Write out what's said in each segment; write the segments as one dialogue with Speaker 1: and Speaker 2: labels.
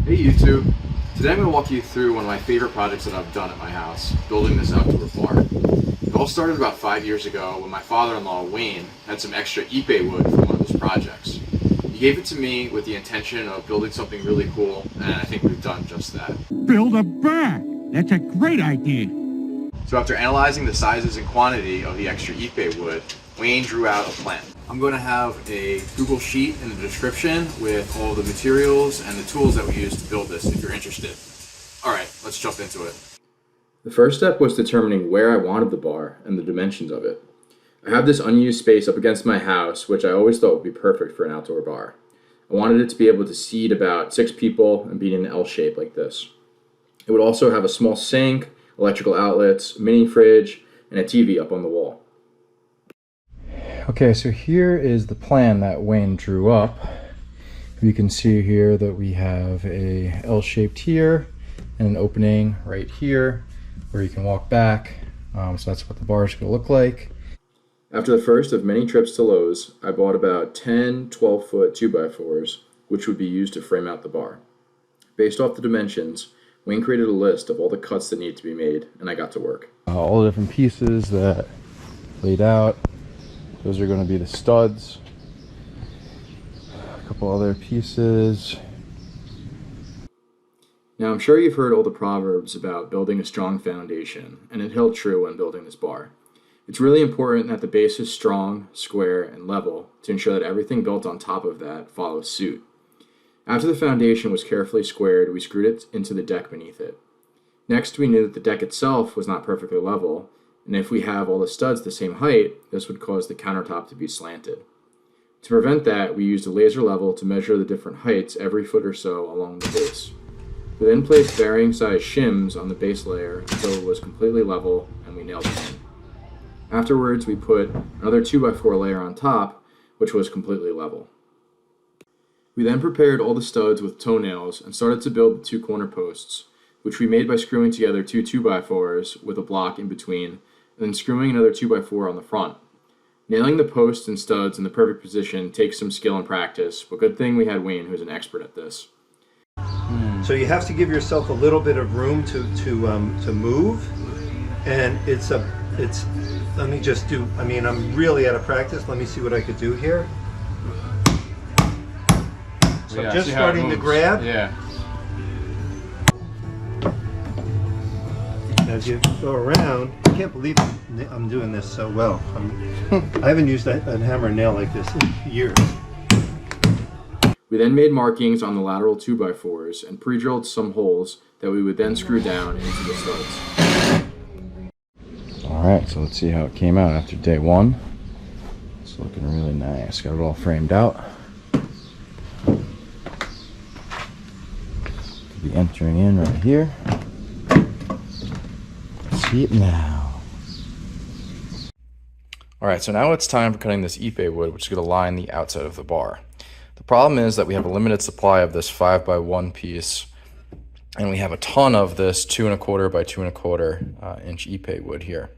Speaker 1: Hey YouTube! Today I'm going to walk you through one of my favorite projects that I've done at my house, building this outdoor bar. It all started about 5 years ago when my father-in-law Wayne had some extra ipe wood for one of his projects. He gave it to me with the intention of building something really cool, and I think we've done just that.
Speaker 2: Build a bar! That's a great idea!
Speaker 1: So after analyzing the sizes and quantity of the extra ipe wood, Wayne drew out a plan. I'm going to have a Google Sheet in the description with all the materials and the tools that we use to build this if you're interested. Alright, let's jump into it. The first step was determining where I wanted the bar and the dimensions of it. I have this unused space up against my house, which I always thought would be perfect for an outdoor bar. I wanted it to be able to seat about 6 people and be in an L shape like this. It would also have a small sink, electrical outlets, mini fridge, and a TV up on the wall. Okay, so here is the plan that Wayne drew up. You can see here that we have a L-shaped here and an opening right here where you can walk back. So that's what the bar is going to look like. After the first of many trips to Lowe's, I bought about 10 12-foot 2x4s, which would be used to frame out the bar. Based off the dimensions, Wayne created a list of all the cuts that need to be made, and I got to work. All the different pieces that laid out. Those are going to be the studs. A couple other pieces. Now I'm sure you've heard all the proverbs about building a strong foundation, and it held true when building this bar. It's really important that the base is strong, square, and level to ensure that everything built on top of that follows suit. After the foundation was carefully squared, we screwed it into the deck beneath it. Next, we knew that the deck itself was not perfectly level, and if we have all the studs the same height, this would cause the countertop to be slanted. To prevent that, we used a laser level to measure the different heights every foot or so along the base. We then placed varying size shims on the base layer until it was completely level, and we nailed it in. Afterwards, we put another 2x4 layer on top, which was completely level. We then prepared all the studs with toenails and started to build the 2 corner posts, which we made by screwing together 2 2x4s with a block in between, and then screwing another 2x4 on the front. Nailing the posts and studs in the perfect position takes some skill and practice, but good thing we had Wayne, who's an expert at this.
Speaker 3: So you have to give yourself a little bit of room to move, and let me just do, I'm really out of practice. Let me see what I could do here. So I'm just starting to grab.
Speaker 1: Yeah.
Speaker 3: As you go around, I can't believe I'm doing this so well. I haven't used a hammer and nail like this in years.
Speaker 1: We then made markings on the lateral 2x4s and pre-drilled some holes that we would then screw down into the studs. Alright, so let's see how it came out after day 1. It's looking really nice. Got it all framed out. Could be entering in right here. See it now. Alright, so now it's time for cutting this ipe wood, which is going to line the outside of the bar. The problem is that we have a limited supply of this 5x1 piece, and we have a ton of this 2 1/4 by 2 1/4 inch ipe wood here.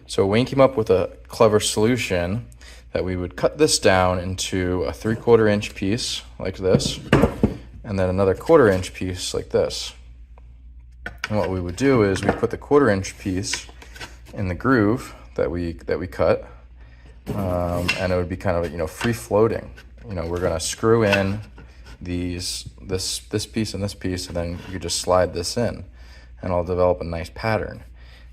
Speaker 1: So Wayne came up with a clever solution that we would cut this down into a 3/4 inch piece like this, and then another 1/4 inch piece like this. And what we would do is we put the 1/4 inch piece in the groove that we cut, and it would be kind of free floating. We're gonna screw in this piece and this piece, and then you just slide this in, and I'll develop a nice pattern.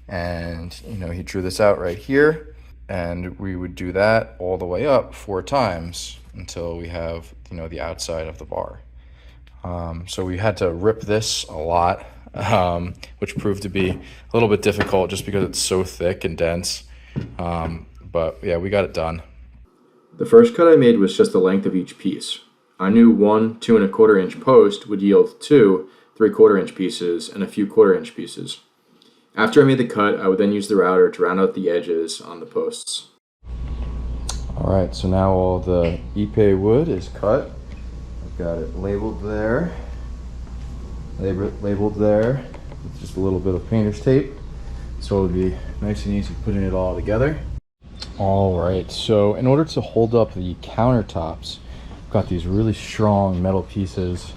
Speaker 1: And he drew this out right here, and we would do that all the way up 4 times until we have the outside of the bar. So we had to rip this a lot. Which proved to be a little bit difficult just because it's so thick and dense. But yeah, we got it done. The first cut I made was just the length of each piece. I knew 1 2 1/4 inch post would yield 2 3/4 inch pieces and a few 1/4 inch pieces. After I made the cut, I would then use the router to round out the edges on the posts. Alright, so now all the ipe wood is cut. I've got it labeled there. Labeled there with just a little bit of painter's tape, so it'll be nice and easy putting it all together. All right, so in order to hold up the countertops, I've got these really strong metal pieces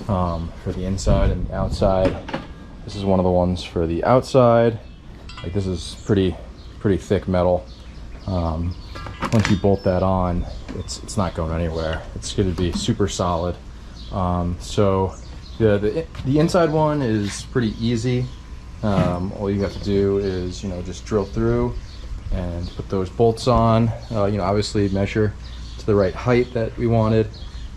Speaker 1: for the inside and the outside. This is one of the ones for the outside. Like, this is pretty thick metal. Once you bolt that on, it's not going anywhere. It's going to be super solid. So the inside one is pretty easy. All you have to do is, just drill through and put those bolts on. Obviously measure to the right height that we wanted.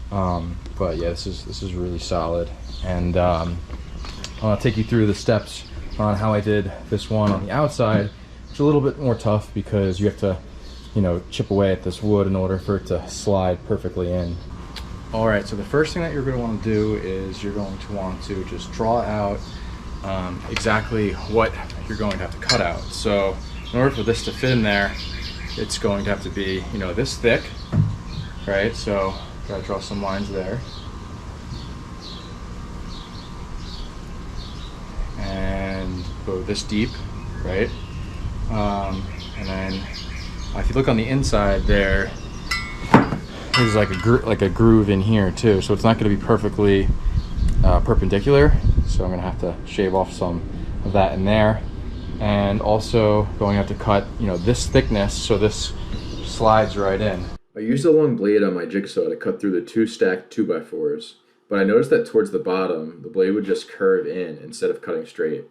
Speaker 1: But yeah, this is really solid. And I'll take you through the steps on how I did this one on the outside. It's a little bit more tough because you have to, chip away at this wood in order for it to slide perfectly in. All right, so the first thing that you're going to want to do is you're going to want to just draw out exactly what you're going to have to cut out. So in order for this to fit in there, it's going to have to be, this thick, right? So gotta draw some lines there. And go this deep, right? And then if you look on the inside there, there's like a groove in here too, so it's not going to be perfectly perpendicular. So I'm going to have to shave off some of that in there, and also going to have to cut, this thickness so this slides right in. I used a long blade on my jigsaw to cut through the 2 stacked 2x4s, but I noticed that towards the bottom, the blade would just curve in instead of cutting straight.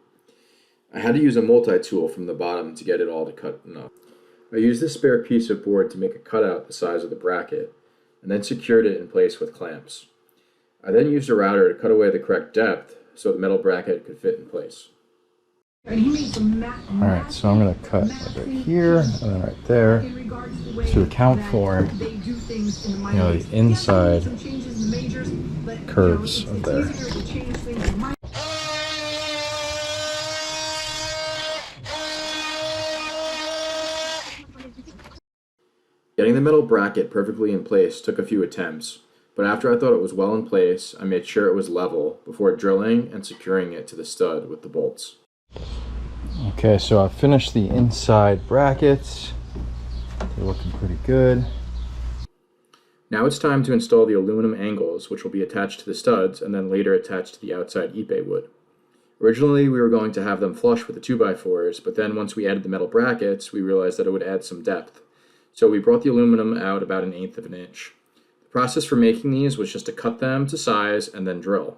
Speaker 1: I had to use a multi-tool from the bottom to get it all to cut enough. I used this spare piece of board to make a cutout the size of the bracket, and then secured it in place with clamps. I then used a router to cut away the correct depth so the metal bracket could fit in place. Alright, so I'm going to cut right here, and then right there, to account for, the inside curves of there. Getting the metal bracket perfectly in place took a few attempts, but after I thought it was well in place, I made sure it was level before drilling and securing it to the stud with the bolts. Okay, so I've finished the inside brackets. They're looking pretty good. Now it's time to install the aluminum angles, which will be attached to the studs and then later attached to the outside ipe wood. Originally, we were going to have them flush with the 2x4s, but then once we added the metal brackets, we realized that it would add some depth. So we brought the aluminum out about 1/8 of an inch. The process for making these was just to cut them to size and then drill.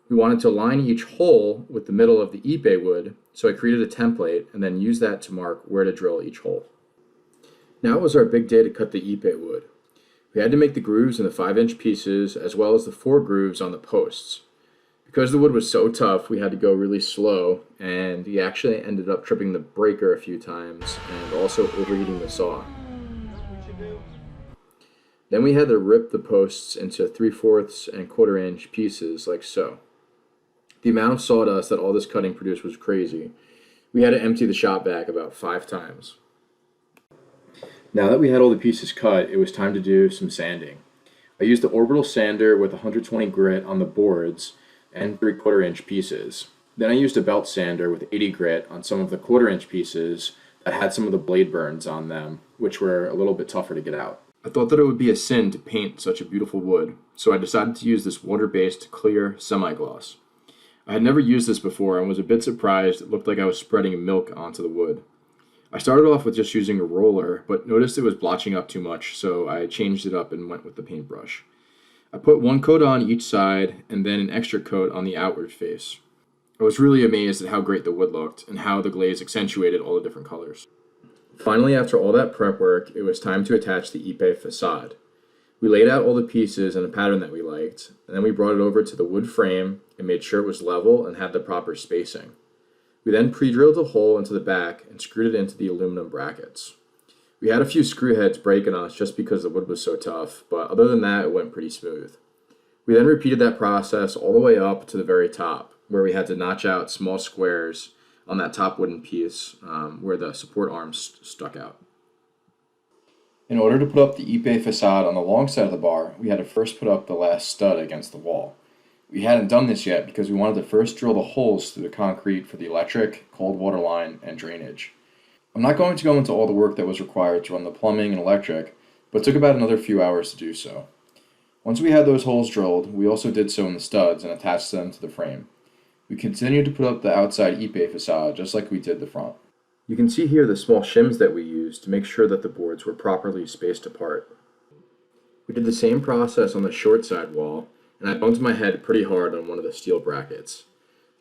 Speaker 1: We wanted to line each hole with the middle of the ipe wood, so I created a template and then used that to mark where to drill each hole. Now it was our big day to cut the ipe wood. We had to make the grooves in the 5-inch pieces as well as the 4 grooves on the posts. Because the wood was so tough, we had to go really slow, and we actually ended up tripping the breaker a few times and also overheating the saw. Then we had to rip the posts into 3/4 and 1/4 inch pieces like so. The amount of sawdust that all this cutting produced was crazy. We had to empty the shop vac about 5 times. Now that we had all the pieces cut, it was time to do some sanding. I used the orbital sander with 120 grit on the boards and 3/4 inch pieces. Then I used a belt sander with 80 grit on some of the 1/4 inch pieces that had some of the blade burns on them, which were a little bit tougher to get out. I thought that it would be a sin to paint such a beautiful wood, so I decided to use this water-based clear semi-gloss. I had never used this before and was a bit surprised. It looked like I was spreading milk onto the wood. I started off with just using a roller, but noticed it was blotching up too much, so I changed it up and went with the paintbrush. I put 1 coat on each side and then an extra coat on the outward face. I was really amazed at how great the wood looked and how the glaze accentuated all the different colors. Finally, after all that prep work, it was time to attach the ipe facade. We laid out all the pieces in a pattern that we liked, and then we brought it over to the wood frame and made sure it was level and had the proper spacing. We then pre-drilled a hole into the back and screwed it into the aluminum brackets. We had a few screw heads break on us just because the wood was so tough, but other than that, it went pretty smooth. We then repeated that process all the way up to the very top, where we had to notch out small squares on that top wooden piece where the support arms stuck out. In order to put up the ipe facade on the long side of the bar, we had to first put up the last stud against the wall. We hadn't done this yet because we wanted to first drill the holes through the concrete for the electric, cold water line, and drainage. I'm not going to go into all the work that was required to run the plumbing and electric, but it took about another few hours to do so. Once we had those holes drilled, we also did so in the studs and attached them to the frame. We continued to put up the outside Ipe facade just like we did the front. You can see here the small shims that we used to make sure that the boards were properly spaced apart. We did the same process on the short side wall, and I bumped my head pretty hard on one of the steel brackets.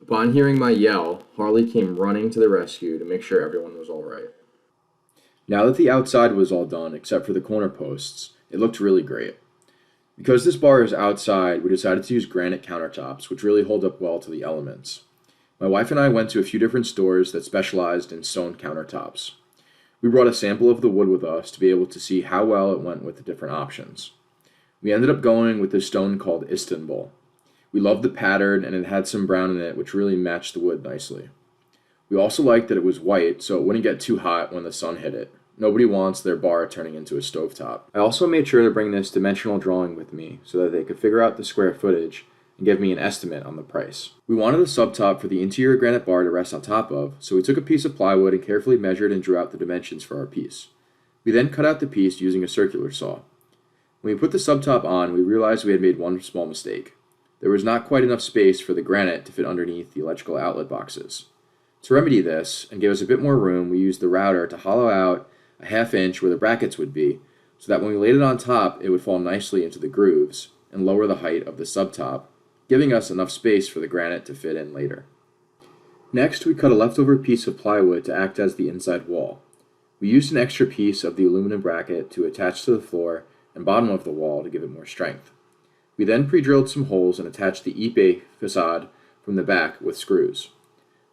Speaker 1: Upon hearing my yell, Harley came running to the rescue to make sure everyone was all right. Now that the outside was all done, except for the corner posts, it looked really great. Because this bar is outside, we decided to use granite countertops, which really hold up well to the elements. My wife and I went to a few different stores that specialized in stone countertops. We brought a sample of the wood with us to be able to see how well it went with the different options. We ended up going with this stone called Istanbul. We loved the pattern, and it had some brown in it, which really matched the wood nicely. We also liked that it was white, so it wouldn't get too hot when the sun hit it. Nobody wants their bar turning into a stovetop. I also made sure to bring this dimensional drawing with me so that they could figure out the square footage and give me an estimate on the price. We wanted a subtop for the interior granite bar to rest on top of, so we took a piece of plywood and carefully measured and drew out the dimensions for our piece. We then cut out the piece using a circular saw. When we put the subtop on, we realized we had made one small mistake. There was not quite enough space for the granite to fit underneath the electrical outlet boxes. To remedy this and give us a bit more room, we used the router to hollow out a ½ inch where the brackets would be, so that when we laid it on top, it would fall nicely into the grooves and lower the height of the subtop, giving us enough space for the granite to fit in later. Next, we cut a leftover piece of plywood to act as the inside wall. We used an extra piece of the aluminum bracket to attach to the floor and bottom of the wall to give it more strength. We then pre-drilled some holes and attached the Ipe facade from the back with screws.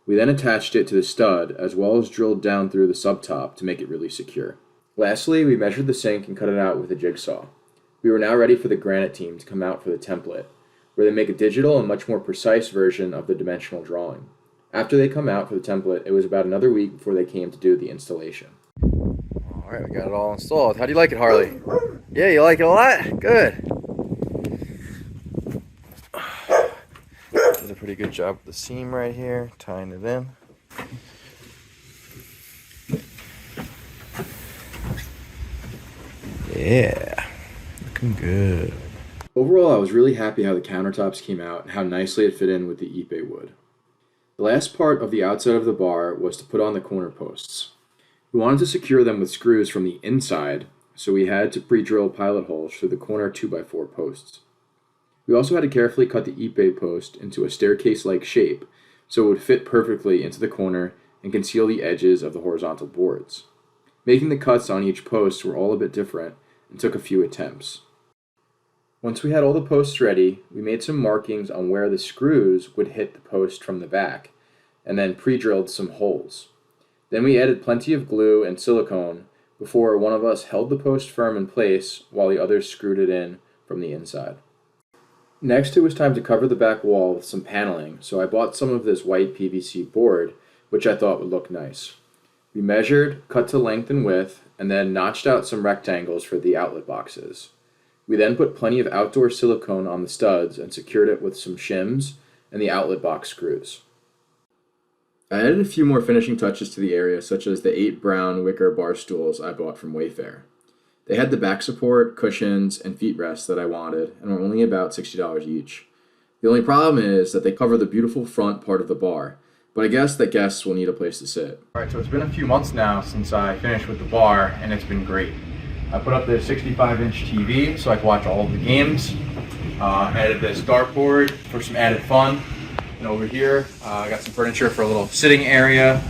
Speaker 1: We then attached it to the stud as well as drilled down through the subtop to make it really secure. Lastly, we measured the sink and cut it out with a jigsaw. We were now ready for the granite team to come out for the template, where they make a digital and much more precise version of the dimensional drawing. After they come out for the template, it was about another week before they came to do the installation. Alright, we got it all installed. How do you like it, Harley? Yeah, you like it a lot? Good. Did a pretty good job with the seam right here, tying it in. Yeah, looking good. Overall, I was really happy how the countertops came out and how nicely it fit in with the Ipe wood. The last part of the outside of the bar was to put on the corner posts. We wanted to secure them with screws from the inside, so we had to pre-drill pilot holes through the corner 2x4 posts. We also had to carefully cut the Ipe post into a staircase-like shape so it would fit perfectly into the corner and conceal the edges of the horizontal boards. Making the cuts on each post were all a bit different and took a few attempts. Once we had all the posts ready, we made some markings on where the screws would hit the post from the back, and then pre-drilled some holes. Then we added plenty of glue and silicone before one of us held the post firm in place while the others screwed it in from the inside. Next, it was time to cover the back wall with some paneling, so I bought some of this white PVC board, which I thought would look nice. We measured, cut to length and width, and then notched out some rectangles for the outlet boxes. We then put plenty of outdoor silicone on the studs and secured it with some shims and the outlet box screws. I added a few more finishing touches to the area, such as the 8 brown wicker bar stools I bought from Wayfair. They had the back support, cushions, and feet rests that I wanted, and were only about $60 each. The only problem is that they cover the beautiful front part of the bar, but I guess that guests will need a place to sit. Alright, so it's been a few months now since I finished with the bar, and it's been great. I put up this 65-inch TV so I can watch all of the games. Added this dartboard for some added fun. And over here, I got some furniture for a little sitting area.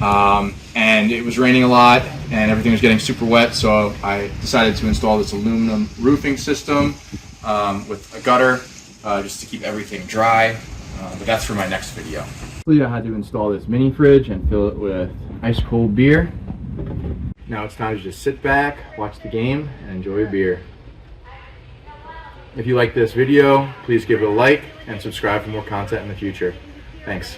Speaker 1: And it was raining a lot and everything was getting super wet, so I decided to install this aluminum roofing system with a gutter just to keep everything dry. But that's for my next video. I had to install this mini fridge and fill it with ice cold beer. Now it's time to just sit back, watch the game, and enjoy a beer. If you like this video, please give it a like and subscribe for more content in the future. Thanks.